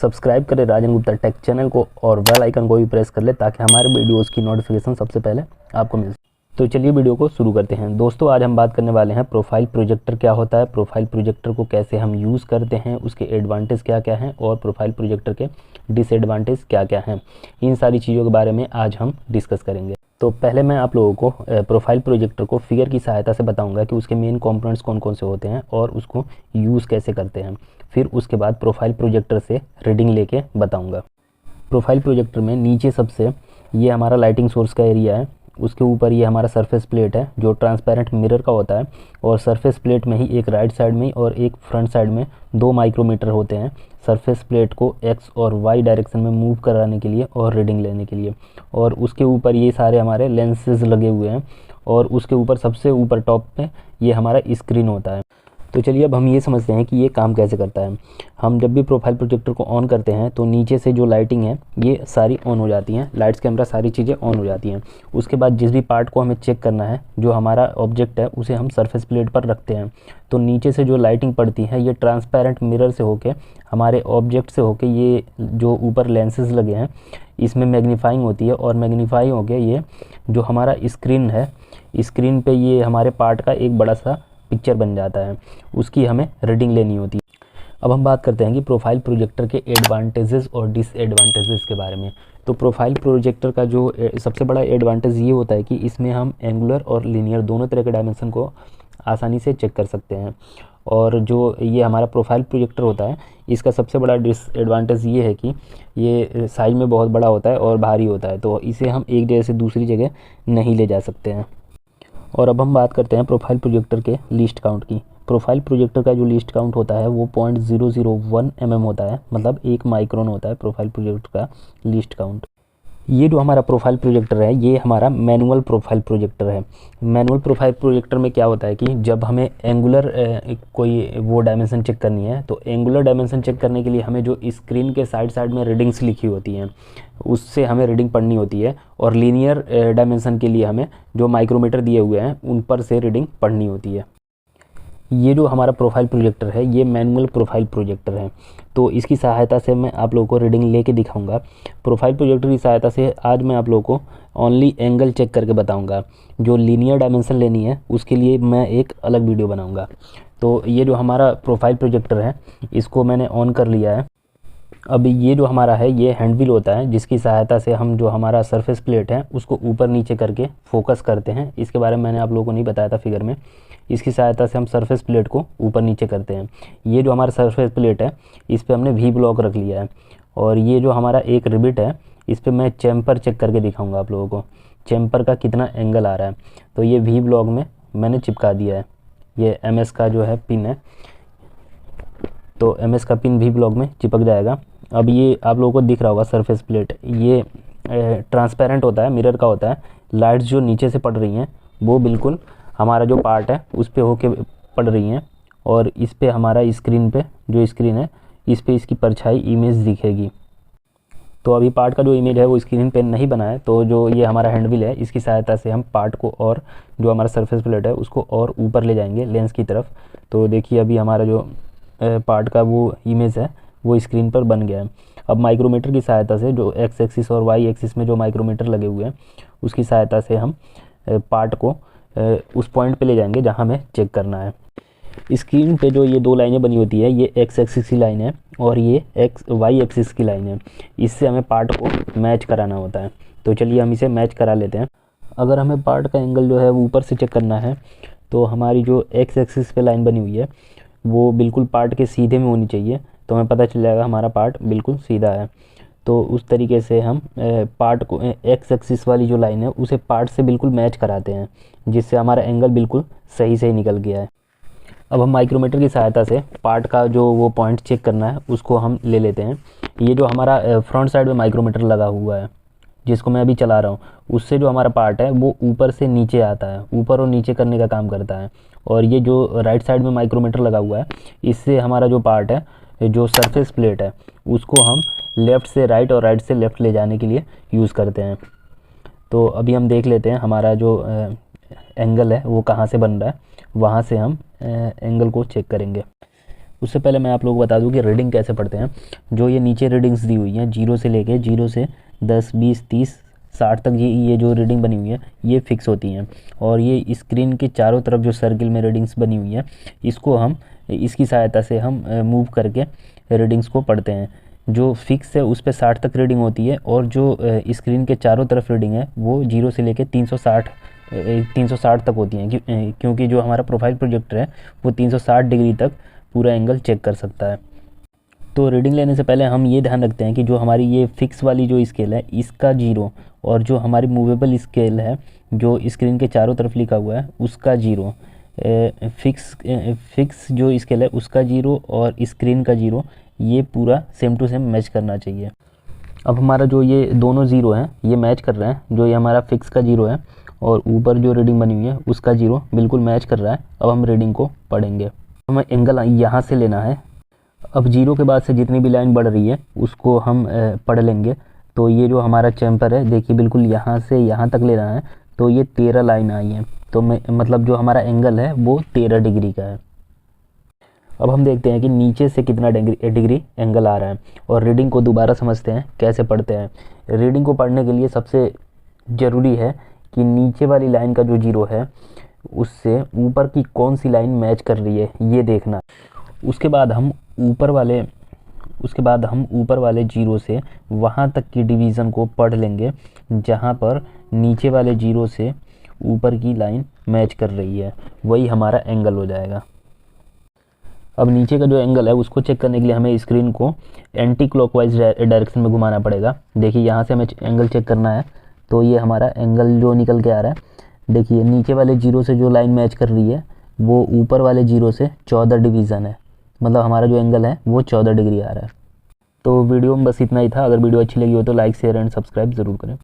Subscribe करें राजन Gupta take channel को और बेल आइकन को भी प्रेस कर ले ताकि हमारे वीडियोस की नोटिफिकेशन सबसे पहले आपको मिल सके। तो चलिए वीडियो को शुरू करते हैं। दोस्तों आज हम बात करने वाले हैं प्रोफाइल प्रोजेक्टर क्या होता है, प्रोफाइल प्रोजेक्टर को कैसे हम यूज़ करते हैं, उसके एडवांटेज क्या क्या हैं और प्रोफाइल प्रोजेक्टर के डिसएडवांटेज क्या क्या हैं। इन सारी चीज़ों के बारे में आज हम डिस्कस करेंगे। तो पहले मैं आप लोगों को प्रोफाइल प्रोजेक्टर को फिगर की सहायता से बताऊंगा कि उसके मेन कंपोनेंट्स कौन कौन से होते हैं और उसको यूज़ कैसे करते हैं। फिर उसके बाद प्रोफाइल प्रोजेक्टर से रीडिंग लेके बताऊंगा। प्रोफाइल प्रोजेक्टर में नीचे सबसे ये हमारा लाइटिंग सोर्स का एरिया है, उसके ऊपर ये हमारा सरफेस प्लेट है जो ट्रांसपेरेंट मिरर का होता है और सरफेस प्लेट में ही एक राइट साइड में और एक फ्रंट साइड में 2 माइक्रोमीटर होते हैं सरफेस प्लेट को एक्स और वाई डायरेक्शन में मूव कराने के लिए और रीडिंग लेने के लिए। और उसके ऊपर ये सारे हमारे लेंसेज लगे हुए हैं और उसके ऊपर सबसे ऊपर टॉप पे ये हमारा स्क्रीन होता है। तो चलिए अब हम ये समझते हैं कि ये काम कैसे करता है। हम जब भी प्रोफाइल प्रोजेक्टर को ऑन करते हैं तो नीचे से जो लाइटिंग है ये सारी ऑन हो जाती हैं, लाइट्स कैमरा सारी चीज़ें ऑन हो जाती हैं। उसके बाद जिस भी पार्ट को हमें चेक करना है, जो हमारा ऑब्जेक्ट है उसे हम सरफेस प्लेट पर रखते हैं। तो नीचे से जो लाइटिंग पड़ती है ये ट्रांसपेरेंट मिरर से होके हमारे ऑब्जेक्ट से होके ये जो ऊपर लेंसेज लगे हैं इसमें मैग्नीफाइंग होती है और मैग्नीफाई होके ये जो हमारा स्क्रीन है, स्क्रीन पे ये हमारे पार्ट का एक बड़ा सा पिक्चर बन जाता है, उसकी हमें रीडिंग लेनी होती है। अब हम बात करते हैं कि प्रोफाइल प्रोजेक्टर के एडवांटेजेस और डिसएडवांटेजेस के बारे में। तो प्रोफाइल प्रोजेक्टर का जो सबसे बड़ा एडवांटेज ये होता है कि इसमें हम एंगुलर और लीनियर दोनों तरह के डायमेंशन को आसानी से चेक कर सकते हैं। और जो ये हमारा प्रोफाइल प्रोजेक्टर होता है इसका सबसे बड़ा डिसएडवांटेज ये है कि ये साइज में बहुत बड़ा होता है और भारी होता है, तो इसे हम एक जगह से दूसरी जगह नहीं ले जा सकते हैं। और अब हम बात करते हैं प्रोफाइल प्रोजेक्टर के लीस्ट काउंट की। प्रोफाइल प्रोजेक्टर का जो लीस्ट काउंट होता है वो 0.001 mm होता है, मतलब 1 माइक्रोन होता है प्रोफाइल प्रोजेक्टर का लीस्ट काउंट। ये जो हमारा प्रोफाइल प्रोजेक्टर है ये हमारा मैनुअल प्रोफाइल प्रोजेक्टर है। मैनुअल प्रोफाइल प्रोजेक्टर में क्या होता है कि जब हमें एंगुलर कोई वो डायमेंशन चेक करनी है तो एंगुलर डायमेंशन चेक करने के लिए हमें जो स्क्रीन के साइड साइड में रीडिंग्स लिखी होती हैं उससे हमें रीडिंग पढ़नी होती है, और लीनियर डायमेंशन के लिए हमें जो माइक्रोमीटर दिए हुए हैं उन पर से रीडिंग पढ़नी होती है। ये जो हमारा प्रोफाइल प्रोजेक्टर है ये मैनुअल प्रोफाइल प्रोजेक्टर है, तो इसकी सहायता से मैं आप लोगों को रीडिंग लेके दिखाऊंगा। प्रोफाइल प्रोजेक्टर की सहायता से आज मैं आप लोगों को ओनली एंगल चेक करके बताऊंगा। जो लीनियर डायमेंशन लेनी है उसके लिए मैं एक अलग वीडियो बनाऊंगा। तो ये जो हमारा प्रोफाइल प्रोजेक्टर है इसको मैंने ऑन कर लिया है। अब ये जो हमारा है ये हैंड व्हील होता है जिसकी सहायता से हम जो हमारा सरफेस प्लेट है उसको ऊपर नीचे करके फोकस करते हैं। इसके बारे में मैंने आप लोगों को नहीं बताया था फिगर में। इसकी सहायता से हम सरफेस प्लेट को ऊपर नीचे करते हैं। ये जो हमारा सरफेस प्लेट है इस पर हमने वी ब्लॉक रख लिया है, और ये जो हमारा एक रिबिट है इस पर मैं चैम्पर चेक करके दिखाऊँगा आप लोगों को, चैम्पर का कितना एंगल आ रहा है। तो ये वी ब्लॉक में मैंने चिपका दिया है, ये MS का जो है पिन है, तो MS का पिन वी ब्लॉक में चिपक जाएगा। अब ये आप लोगों को दिख रहा होगा सरफेस प्लेट ये ट्रांसपेरेंट होता है, मिरर का होता है। लाइट्स जो नीचे से पड़ रही हैं वो बिल्कुल हमारा जो पार्ट है उस पे होके पड़ रही हैं, और इस पे हमारा स्क्रीन पे जो स्क्रीन है इस पे इसकी परछाई इमेज दिखेगी। तो अभी पार्ट का जो इमेज है वो स्क्रीन पे नहीं बना है, तो जो ये हमारा हैंड व्हील है इसकी सहायता से हम पार्ट को और जो हमारा सरफेस प्लेट है उसको और ऊपर ले जाएंगे लेंस की तरफ। तो देखिए अभी हमारा जो पार्ट का वो इमेज है वो स्क्रीन पर बन गया है। अब माइक्रोमीटर की सहायता से जो एक्स एक्सिस और वाई एक्सिस में जो माइक्रोमीटर लगे हुए हैं उसकी सहायता से हम पार्ट को उस पॉइंट पे ले जाएंगे जहां हमें चेक करना है। स्क्रीन पे जो ये 2 लाइनें बनी होती है ये एक्स एक्सिस की लाइन है और ये वाई एक्सिस की लाइन है। इससे हमें पार्ट को मैच कराना होता है। तो चलिए हम इसे मैच करा लेते हैं। अगर हमें पार्ट का एंगल जो है वो ऊपर से चेक करना है तो हमारी जो एक्स एक्सिस पे लाइन बनी हुई है वो बिल्कुल पार्ट के सीधे में होनी चाहिए, तो हमें पता चल जाएगा हमारा पार्ट बिल्कुल सीधा है। तो उस तरीके से हम पार्ट को एक्स एक्सिस वाली जो लाइन है उसे पार्ट से बिल्कुल मैच कराते हैं, जिससे हमारा एंगल बिल्कुल सही से निकल गया है। अब हम माइक्रोमीटर की सहायता से पार्ट का जो वो पॉइंट चेक करना है उसको हम ले लेते हैं। ये जो हमारा फ्रंट साइड में माइक्रोमीटर लगा हुआ है जिसको मैं अभी चला रहा हूँ, उससे जो हमारा पार्ट है वो ऊपर से नीचे आता है, ऊपर और नीचे करने का काम करता है। और ये जो राइट साइड में माइक्रोमीटर लगा हुआ है इससे हमारा जो पार्ट है, जो सरफेस प्लेट है, उसको हम लेफ़्ट से राइट और राइट से लेफ़्ट ले जाने के लिए यूज़ करते हैं। तो अभी हम देख लेते हैं हमारा जो एंगल है वो कहाँ से बन रहा है, वहाँ से हम एंगल को चेक करेंगे। उससे पहले मैं आप लोगों को बता दूं कि रीडिंग कैसे पढ़ते हैं। जो ये नीचे रीडिंग्स दी हुई हैं 0 से लेके 0 से 10, 20, 30, 60 तक, ये जो रीडिंग बनी हुई है ये फिक्स होती हैं। और ये स्क्रीन के चारों तरफ जो सर्किल में रीडिंग्स बनी हुई है, इसको हम इसकी सहायता से हम मूव करके रीडिंग्स को पढ़ते हैं। जो फिक्स है उस पर 60 तक रीडिंग होती है, और जो स्क्रीन के चारों तरफ रीडिंग है वो 0 से लेके 360 तक होती हैं, क्योंकि जो हमारा प्रोफाइल प्रोजेक्टर है वो 360 डिग्री तक पूरा एंगल चेक कर सकता है। तो रीडिंग लेने से पहले हम ये ध्यान रखते हैं कि जो हमारी ये फिक्स वाली जो स्केल है इसका 0, और जो हमारी मूवेबल स्केल है जो स्क्रीन के चारों तरफ लिखा हुआ है उसका 0, फिक्स जो स्केल है उसका 0 और स्क्रीन का 0, ये पूरा सेम टू सेम मैच करना चाहिए। अब हमारा जो ये दोनों 0 हैं ये मैच कर रहे हैं। जो ये हमारा फिक्स का 0 है और ऊपर जो रीडिंग बनी हुई है उसका 0 बिल्कुल मैच कर रहा है। अब हम रीडिंग को पढ़ेंगे। हमें एंगल यहाँ से लेना है। अब 0 के बाद से जितनी भी लाइन बढ़ रही है उसको हम पढ़ लेंगे। तो ये जो हमारा चैम्पर है देखिए बिल्कुल यहाँ से यहाँ तक लेना है, तो ये 13 लाइन आई है। तो मतलब जो हमारा एंगल है वो 13 डिग्री का है। अब हम देखते हैं कि नीचे से कितना डिग्री एंगल आ रहा है, और रीडिंग को दोबारा समझते हैं कैसे पढ़ते हैं। रीडिंग को पढ़ने के लिए सबसे ज़रूरी है कि नीचे वाली लाइन का जो 0 है उससे ऊपर की कौन सी लाइन मैच कर रही है ये देखना। उसके बाद हम ऊपर वाले 0 से वहाँ तक की डिवीज़न को पढ़ लेंगे जहाँ पर नीचे वाले 0 से ऊपर की लाइन मैच कर रही है, वही हमारा एंगल हो जाएगा। अब नीचे का जो एंगल है उसको चेक करने के लिए हमें स्क्रीन को एंटी क्लॉकवाइज डायरेक्शन में घुमाना पड़ेगा। देखिए यहाँ से हमें एंगल चेक करना है, तो ये हमारा एंगल जो निकल के आ रहा है, देखिए नीचे वाले 0 से जो लाइन मैच कर रही है वो ऊपर वाले 0 से 14 डिवीज़न है, मतलब हमारा जो एंगल है वो 14 डिग्री आ रहा है। तो वीडियो में बस इतना ही था। अगर वीडियो अच्छी लगी हो तो लाइक, शेयर एंड सब्सक्राइब ज़रूर करें।